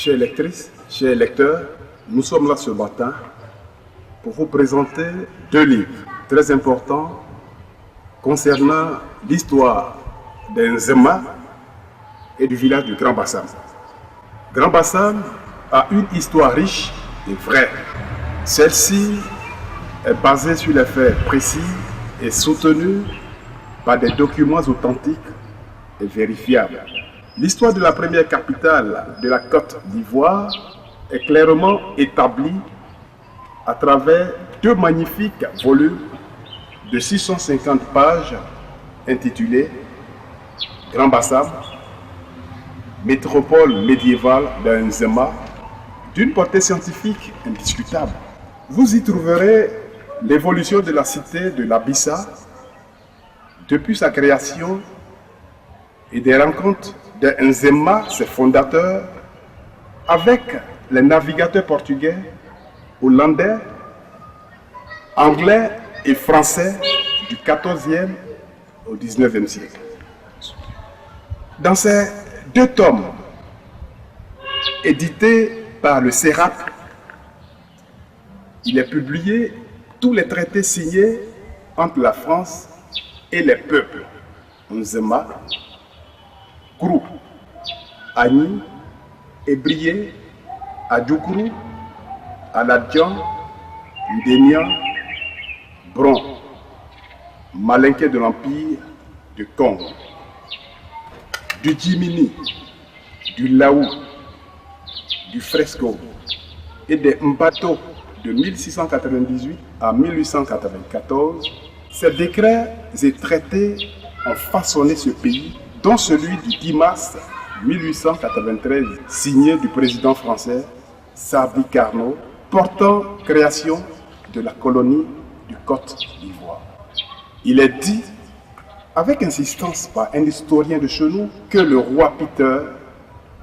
Chères lectrices, chers lecteurs, nous sommes là ce matin pour vous présenter deux livres très importants concernant l'histoire des Nzema et du village du Grand Bassam. Grand Bassam a une histoire riche et vraie. Celle-ci est basée sur les faits précis et soutenue par des documents authentiques et vérifiables. L'histoire de la première capitale de la Côte d'Ivoire est clairement établie à travers deux magnifiques volumes de 650 pages intitulés Grand Bassam, métropole médiévale d'un Nzema, d'une portée scientifique indiscutable. Vous y trouverez l'évolution de la cité de l'Abissa depuis sa création et des rencontres de Nzema, ses fondateurs, avec les navigateurs portugais, hollandais, anglais et français du XIVe au XIXe siècle. Dans ces deux tomes, édités par le CERAP, il est publié tous les traités signés entre la France et les peuples Nzema, Krou, Agni, Ebrié, Adjoukru, Aladjan, Ndénian, Bron, Malinké de l'Empire de Congo, du Djimini, du Laou, du Fresco et des Mbato de 1698 à 1894, ces décrets et traités ont façonné ce pays, dont celui du 10 mars 1893, signé du président français Sadi Carnot, portant création de la colonie de Côte d'Ivoire. Il est dit, avec insistance par un historien de chez nous, que le roi Peter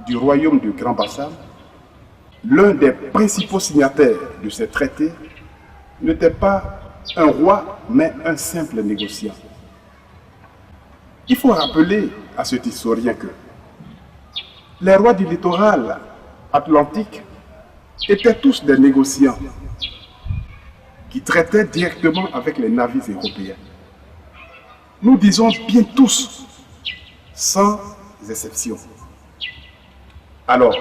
du royaume du Grand Bassam, l'un des principaux signataires de ces traités, n'était pas un roi, mais un simple négociant. Il faut rappeler à cet historien que les rois du littoral atlantique étaient tous des négociants qui traitaient directement avec les navires européens. Nous disons bien tous, sans exception. Alors,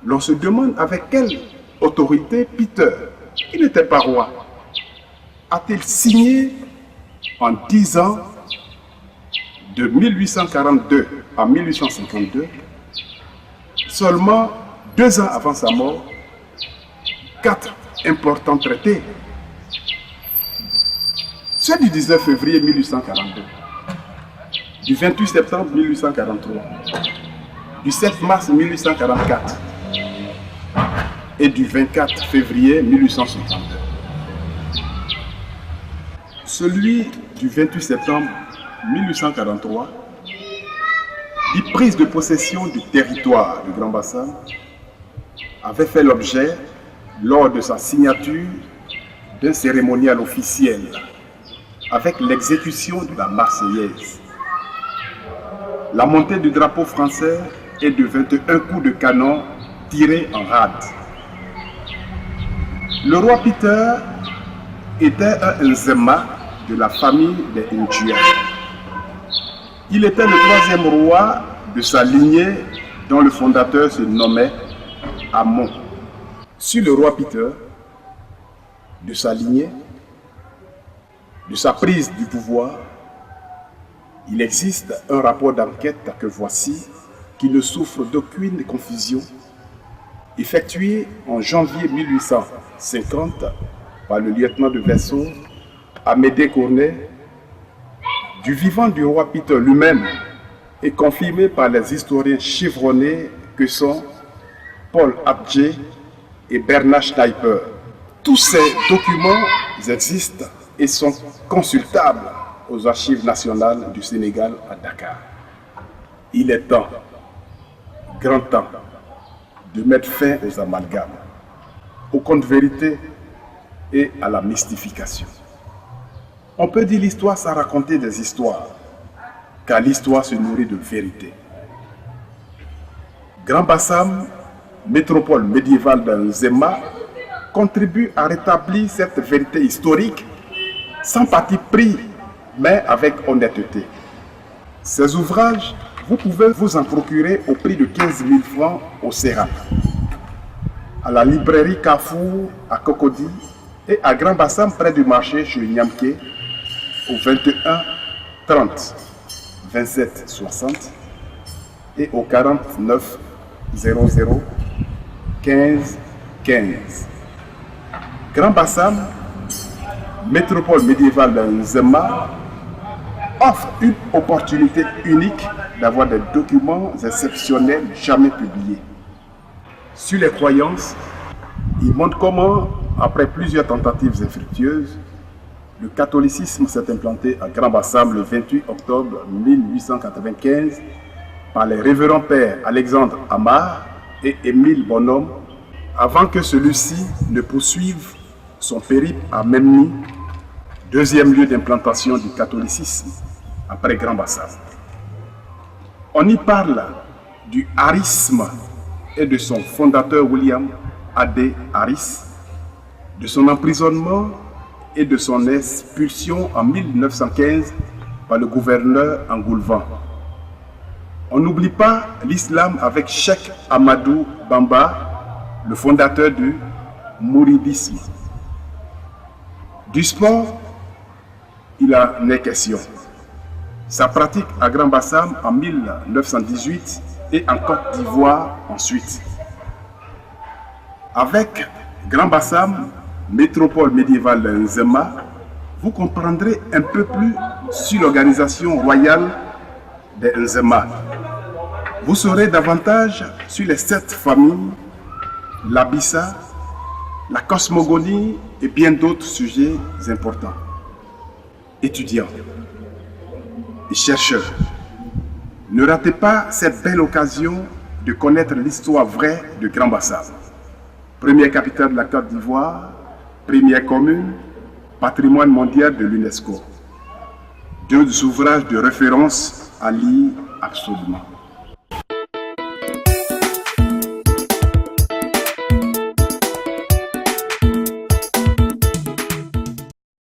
l'on se demande avec quelle autorité Peter, qui n'était pas roi, a-t-il signé en 10 ans, de 1842 à 1852, seulement 2 ans avant sa mort, 4 importants traités. Ceux du 19 février 1842, du 28 septembre 1843, du 7 mars 1844 et du 24 février 1852. Celui du 28 septembre 1843 dit prise de possession du territoire du Grand Bassam avait fait l'objet, lors de sa signature, d'un cérémonial officiel avec l'exécution de la Marseillaise, la montée du drapeau français et de 21 coups de canon tirés en rade. Le roi Peter était un Nzema de la famille des Ndjouya. Il était le 3e roi de sa lignée dont le fondateur se nommait Amon. Sur le roi Peter, de sa lignée, de sa prise du pouvoir, il existe un rapport d'enquête que voici, qui ne souffre d'aucune confusion, effectué en janvier 1850 par le lieutenant de vaisseau Amédée Cornet, du vivant du roi Peter lui-même, et confirmé par les historiens chevronnés que sont Paul Abdje et Bernard Schneiper. Tous ces documents existent et sont consultables aux archives nationales du Sénégal à Dakar. Il est temps, grand temps, de mettre fin aux amalgames, aux contes-vérités et à la mystification. On peut dire l'histoire sans raconter des histoires, car l'histoire se nourrit de vérité. Grand Bassam, métropole médiévale de Nzema, contribue à rétablir cette vérité historique sans parti pris, mais avec honnêteté. Ces ouvrages, vous pouvez vous en procurer au prix de 15 000 francs au Serap, à la librairie Carrefour à Cocody et à Grand Bassam près du marché chez Niamké au 21 30 27 60 et au 49 00 15 15. Grand Bassam, métropole médiévale de Nzema, offre une opportunité unique d'avoir des documents exceptionnels jamais publiés. Sur les croyances, il montre comment, après plusieurs tentatives infructueuses, le catholicisme s'est implanté à Grand Bassam le 28 octobre 1895 par les révérends pères Alexandre Amar et Émile Bonhomme, avant que celui-ci ne poursuive son périple à Memni, deuxième lieu d'implantation du catholicisme après Grand Bassam. On y parle du harisme et de son fondateur William A.D. Harris, de son emprisonnement et de son expulsion en 1915 par le gouverneur Angoulvan. On n'oublie pas l'islam avec Cheikh Ahmadou Bamba, le fondateur du mouridisme. Du sport, il en est question. Sa pratique à Grand Bassam en 1918 et en Côte d'Ivoire ensuite. Avec Grand Bassam, métropole médiévale de Nzema, vous comprendrez un peu plus sur l'organisation royale de Nzema. Vous saurez davantage sur les 7 familles, l'Abissa, la cosmogonie et bien d'autres sujets importants. Étudiants et chercheurs, ne ratez pas cette belle occasion de connaître l'histoire vraie de Grand Bassam. Première capitale de la Côte d'Ivoire, première commune, patrimoine mondial de l'UNESCO. 2 ouvrages de référence à lire absolument.